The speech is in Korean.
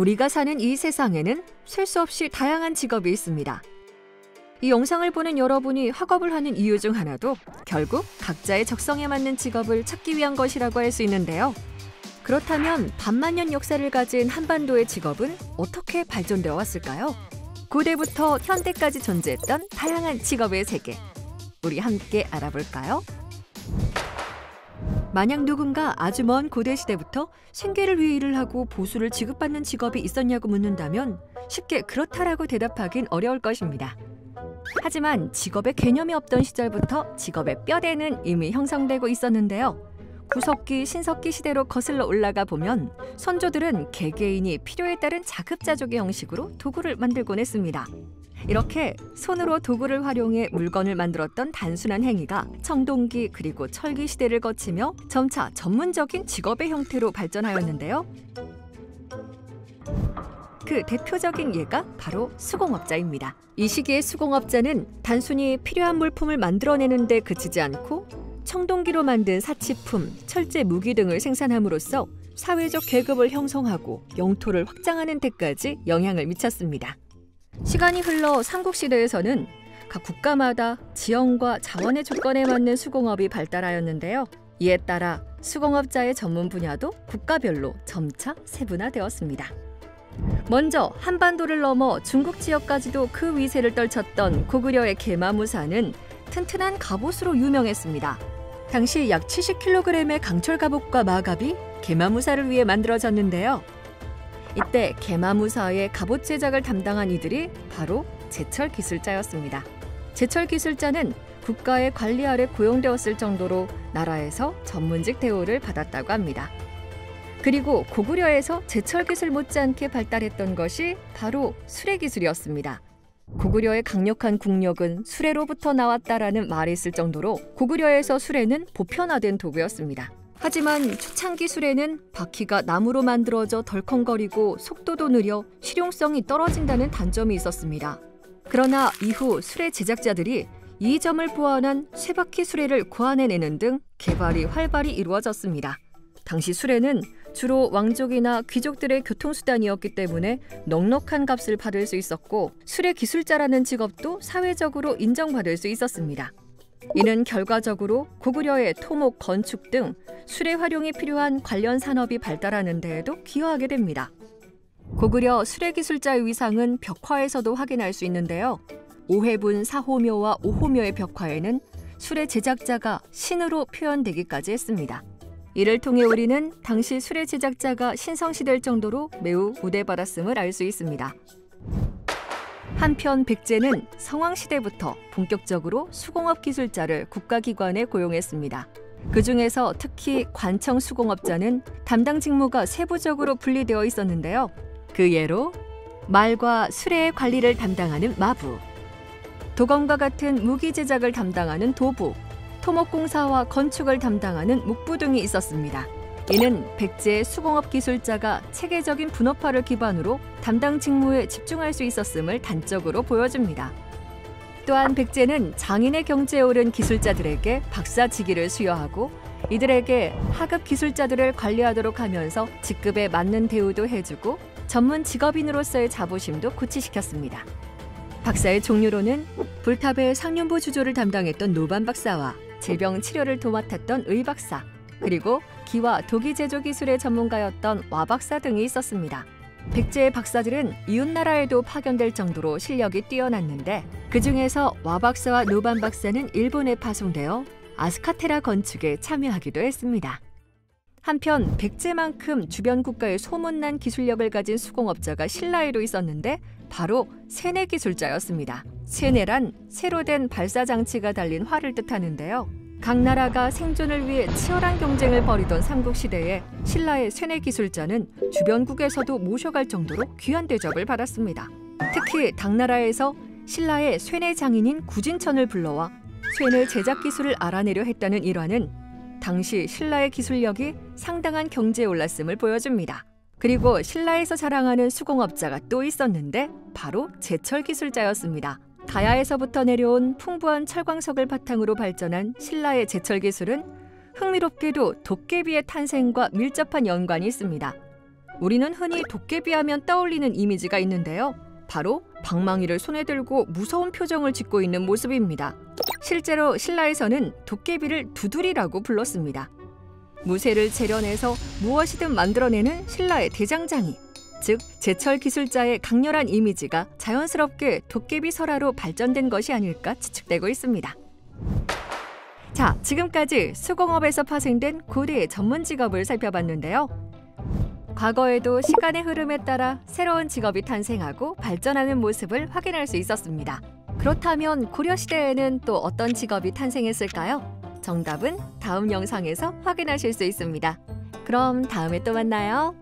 우리가 사는 이 세상에는 셀 수 없이 다양한 직업이 있습니다. 이 영상을 보는 여러분이 학업을 하는 이유 중 하나도 결국 각자의 적성에 맞는 직업을 찾기 위한 것이라고 할 수 있는데요. 그렇다면 반만년 역사를 가진 한반도의 직업은 어떻게 발전되어 왔을까요? 고대부터 현대까지 존재했던 다양한 직업의 세계. 우리 함께 알아볼까요? 만약 누군가 아주 먼 고대 시대부터 생계를 위해 일을 하고 보수를 지급받는 직업이 있었냐고 묻는다면 쉽게 그렇다라고 대답하긴 어려울 것입니다. 하지만 직업의 개념이 없던 시절부터 직업의 뼈대는 이미 형성되고 있었는데요. 구석기, 신석기 시대로 거슬러 올라가 보면 선조들은 개개인이 필요에 따른 자급자족의 형식으로 도구를 만들곤 했습니다. 이렇게 손으로 도구를 활용해 물건을 만들었던 단순한 행위가 청동기 그리고 철기 시대를 거치며 점차 전문적인 직업의 형태로 발전하였는데요. 그 대표적인 예가 바로 수공업자입니다. 이 시기의 수공업자는 단순히 필요한 물품을 만들어내는 데 그치지 않고 청동기로 만든 사치품, 철제 무기 등을 생산함으로써 사회적 계급을 형성하고 영토를 확장하는 데까지 영향을 미쳤습니다. 시간이 흘러 삼국시대에서는 각 국가마다 지형과 자원의 조건에 맞는 수공업이 발달하였는데요. 이에 따라 수공업자의 전문 분야도 국가별로 점차 세분화되었습니다. 먼저 한반도를 넘어 중국 지역까지도 그 위세를 떨쳤던 고구려의 계마무사는 튼튼한 갑옷으로 유명했습니다. 당시 약 70kg의 강철 갑옷과 마갑이 계마무사를 위해 만들어졌는데요. 이때 계마무사의 갑옷 제작을 담당한 이들이 바로 제철 기술자였습니다. 제철 기술자는 국가의 관리 아래 고용되었을 정도로 나라에서 전문직 대우를 받았다고 합니다. 그리고 고구려에서 제철 기술 못지않게 발달했던 것이 바로 수레 기술이었습니다. 고구려의 강력한 국력은 수레로부터 나왔다라는 말이 있을 정도로 고구려에서 수레는 보편화된 도구였습니다. 하지만 초창기 수레는 바퀴가 나무로 만들어져 덜컹거리고 속도도 느려 실용성이 떨어진다는 단점이 있었습니다. 그러나 이후 수레 제작자들이 이 점을 보완한 쇠바퀴 수레를 고안해내는 등 개발이 활발히 이루어졌습니다. 당시 수레는 주로 왕족이나 귀족들의 교통수단이었기 때문에 넉넉한 값을 받을 수 있었고 수레 기술자라는 직업도 사회적으로 인정받을 수 있었습니다. 이는 결과적으로 고구려의 토목, 건축 등 수레 활용이 필요한 관련 산업이 발달하는 데에도 기여하게 됩니다. 고구려 수레 기술자의 위상은 벽화에서도 확인할 수 있는데요. 오회분 4호묘와 5호묘의 벽화에는 수레 제작자가 신으로 표현되기까지 했습니다. 이를 통해 우리는 당시 수레 제작자가 신성시될 정도로 매우 우대받았음을 알 수 있습니다. 한편 백제는 성왕시대부터 본격적으로 수공업 기술자를 국가기관에 고용했습니다. 그 중에서 특히 관청 수공업자는 담당 직무가 세부적으로 분리되어 있었는데요. 그 예로 말과 수레의 관리를 담당하는 마부, 도검과 같은 무기 제작을 담당하는 도부, 토목공사와 건축을 담당하는 목부 등이 있었습니다. 이는 백제의 수공업 기술자가 체계적인 분업화를 기반으로 담당 직무에 집중할 수 있었음을 단적으로 보여줍니다. 또한 백제는 장인의 경지에 오른 기술자들에게 박사직위를 수여하고 이들에게 하급 기술자들을 관리하도록 하면서 직급에 맞는 대우도 해주고 전문 직업인으로서의 자부심도 고취시켰습니다. 박사의 종류로는 불탑의 상륜부 주조를 담당했던 노반 박사와 질병 치료를 도맡았던 의박사, 그리고 기와 도기 제조 기술의 전문가였던 와박사 등이 있었습니다. 백제의 박사들은 이웃나라에도 파견될 정도로 실력이 뛰어났는데 그 중에서 와박사와 노반 박사는 일본에 파송되어 아스카테라 건축에 참여하기도 했습니다. 한편 백제만큼 주변 국가의 소문난 기술력을 가진 수공업자가 신라에도 있었는데 바로 세뇌 기술자였습니다. 세뇌란 새로 된 발사 장치가 달린 활을 뜻하는데요. 각 나라가 생존을 위해 치열한 경쟁을 벌이던 삼국시대에 신라의 세뇌 기술자는 주변국에서도 모셔갈 정도로 귀한 대접을 받았습니다. 특히 당나라에서 신라의 쇠뇌 장인인 구진천을 불러와 쇠뇌 제작 기술을 알아내려 했다는 일화는 당시 신라의 기술력이 상당한 경지에 올랐음을 보여줍니다. 그리고 신라에서 자랑하는 수공업자가 또 있었는데 바로 제철 기술자였습니다. 가야에서부터 내려온 풍부한 철광석을 바탕으로 발전한 신라의 제철 기술은 흥미롭게도 도깨비의 탄생과 밀접한 연관이 있습니다. 우리는 흔히 도깨비 하면 떠올리는 이미지가 있는데요. 바로 방망이를 손에 들고 무서운 표정을 짓고 있는 모습입니다. 실제로 신라에서는 도깨비를 두들이라고 불렀습니다. 무쇠를 재련해서 무엇이든 만들어내는 신라의 대장장이, 즉 제철 기술자의 강렬한 이미지가 자연스럽게 도깨비 설화로 발전된 것이 아닐까 추측되고 있습니다. 자, 지금까지 수공업에서 파생된 고대의 전문 직업을 살펴봤는데요. 과거에도 시간의 흐름에 따라 새로운 직업이 탄생하고 발전하는 모습을 확인할 수 있었습니다. 그렇다면 고려시대에는 또 어떤 직업이 탄생했을까요? 정답은 다음 영상에서 확인하실 수 있습니다. 그럼 다음에 또 만나요.